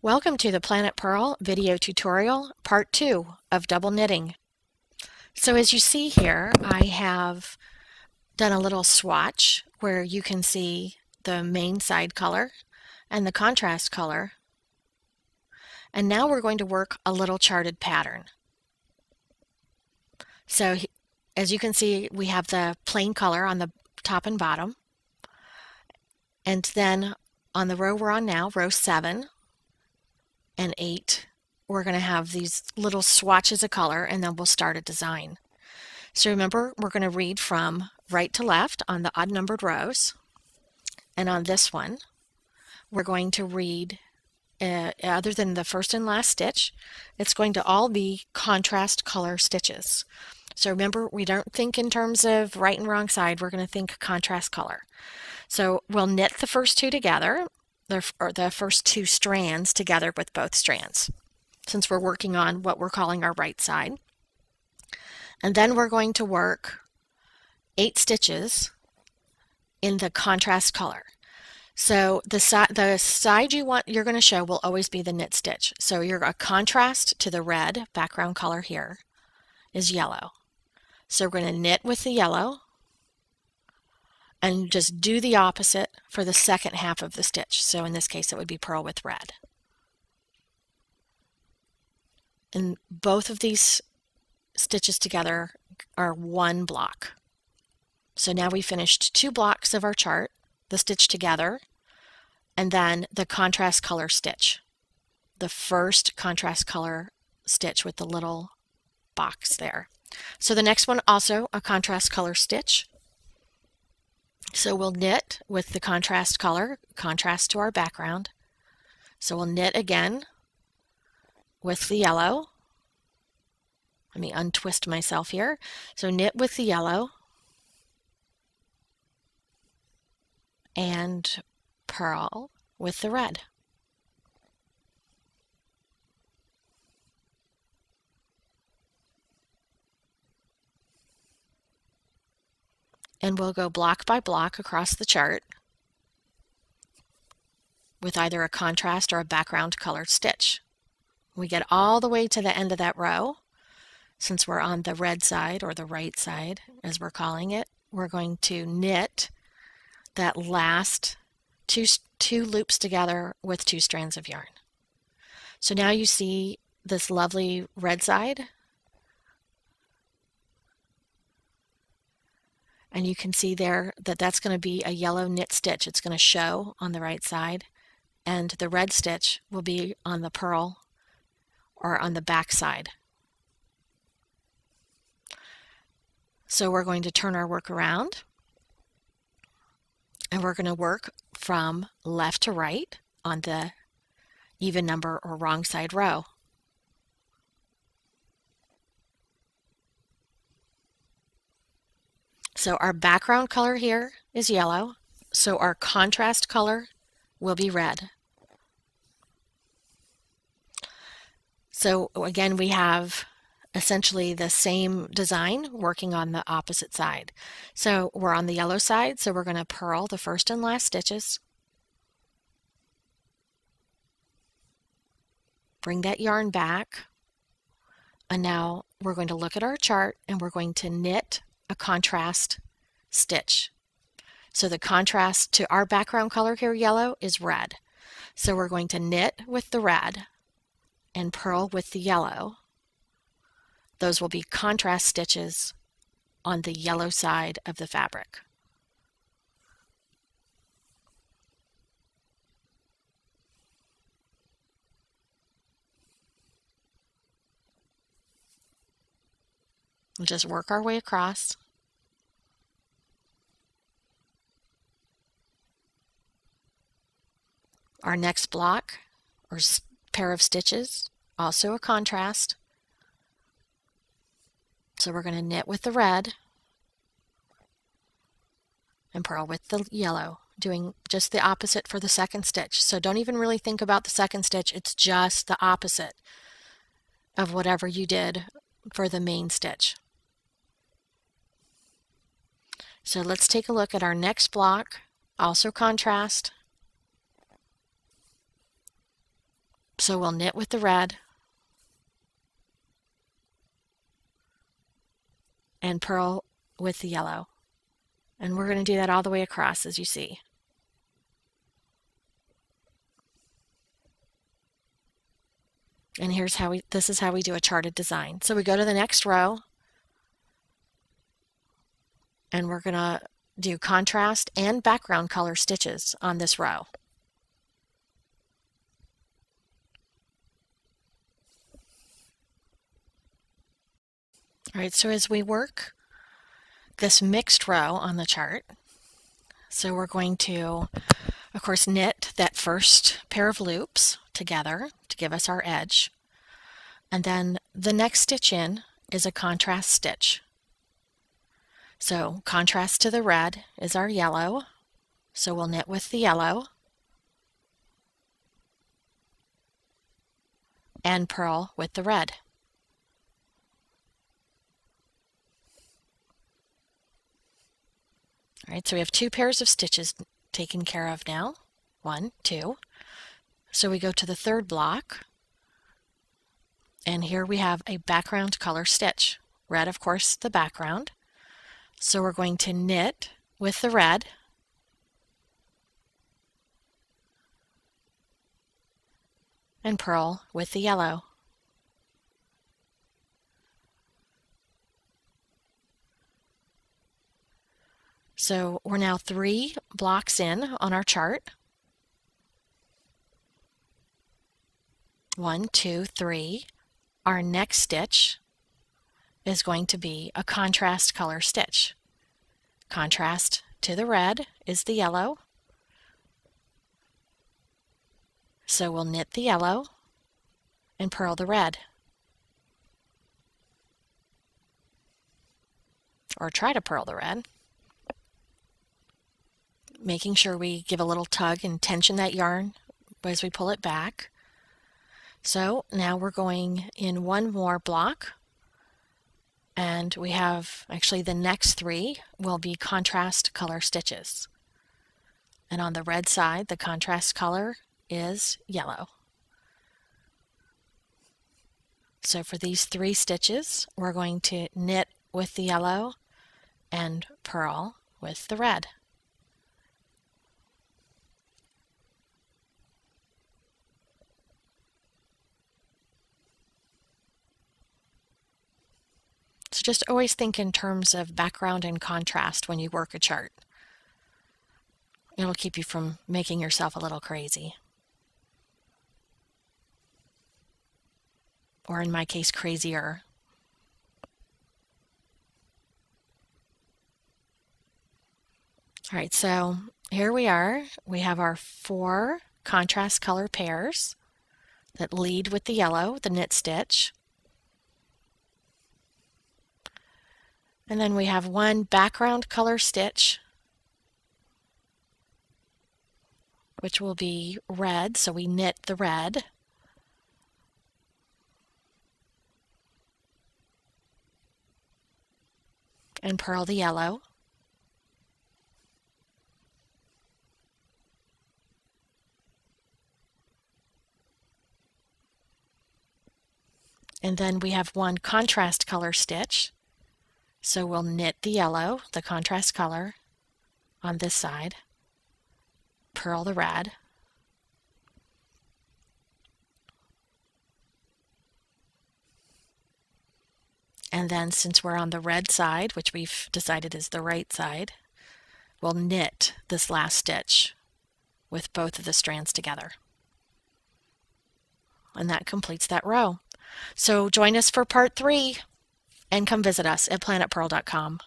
Welcome to the Planet Pearl video tutorial, part 2 of double knitting. So as you see here, I have done a little swatch where you can see the main side color and the contrast color. And now we're going to work a little charted pattern. So as you can see, we have the plain color on the top and bottom. And then on the row we're on now, row 7 and 8, we're going to have these little swatches of color, and then we'll start a design. So remember, we're going to read from right to left on the odd numbered rows, and on this one we're going to read other than the first and last stitch, it's going to all be contrast color stitches. So remember, we don't think in terms of right and wrong side, we're going to think contrast color. So we'll knit the first two together, or the first two strands together with both strands, since we're working on what we're calling our right side. And then we're going to work 8 stitches in the contrast color. So the side you're going to show will always be the knit stitch. So a contrast to the red background color here is yellow. So we're going to knit with the yellow and just do the opposite for the second half of the stitch. So in this case, it would be purl with red. And both of these stitches together are one block. So now we finished 2 blocks of our chart, the stitch together, and then the contrast color stitch. The first contrast color stitch with the little box there. So the next one also a contrast color stitch. So we'll knit with the contrast color, contrast to our background. So we'll knit again with the yellow. Let me untwist myself here. So knit with the yellow and purl with the red. And we'll go block by block across the chart with either a contrast or a background colored stitch. We get all the way to the end of that row. Since we're on the red side, or the right side as we're calling it, we're going to knit that last two loops together with 2 strands of yarn. So now you see this lovely red side, and you can see there that that's going to be a yellow knit stitch. It's going to show on the right side, and the red stitch will be on the purl or on the back side. So we're going to turn our work around, and we're going to work from left to right on the even number or wrong side row. So our background color here is yellow, so our contrast color will be red. So again, we have essentially the same design working on the opposite side. So we're on the yellow side, so we're going to purl the first and last stitches. Bring that yarn back, and now we're going to look at our chart and we're going to knit a contrast stitch. So the contrast to our background color here, yellow, is red. So we're going to knit with the red and purl with the yellow. Those will be contrast stitches on the yellow side of the fabric. We'll just work our way across. Our next block or pair of stitches, also a contrast. So we're going to knit with the red and purl with the yellow, doing just the opposite for the second stitch. So don't even really think about the second stitch, it's just the opposite of whatever you did for the main stitch. So let's take a look at our next block, also contrast. So we'll knit with the red and purl with the yellow. And we're going to do that all the way across, as you see. And this is how we do a charted design. So we go to the next row, and we're going to do contrast and background color stitches on this row. All right, so as we work this mixed row on the chart, so we're going to, of course, knit that first pair of loops together to give us our edge. And then the next stitch in is a contrast stitch. So contrast to the red is our yellow. So we'll knit with the yellow and purl with the red. All right, so we have 2 pairs of stitches taken care of now. 1, 2. So we go to the third block, and here we have a background color stitch. Red, of course, the background. So we're going to knit with the red and purl with the yellow. So we're now 3 blocks in on our chart. 1, 2, 3. Our next stitch is going to be a contrast color stitch. Contrast to the red is the yellow. So we'll knit the yellow and purl the red. Or try to purl the red. Making sure we give a little tug and tension that yarn as we pull it back. So now we're going in 1 more block, and we have actually the next 3 will be contrast color stitches. And on the red side, the contrast color is yellow. So for these 3 stitches, we're going to knit with the yellow and purl with the red. So just always think in terms of background and contrast when you work a chart. It'll keep you from making yourself a little crazy. Or in my case, crazier. All right, so here we are. We have our 4 contrast color pairs that lead with the yellow, the knit stitch. And then we have 1 background color stitch, which will be red, so we knit the red. And purl the yellow. And then we have 1 contrast color stitch. So we'll knit the yellow, the contrast color, on this side, purl the red, and then since we're on the red side, which we've decided is the right side, we'll knit this last stitch with both of the strands together. And that completes that row. So join us for part 3. And come visit us at planetpurl.com.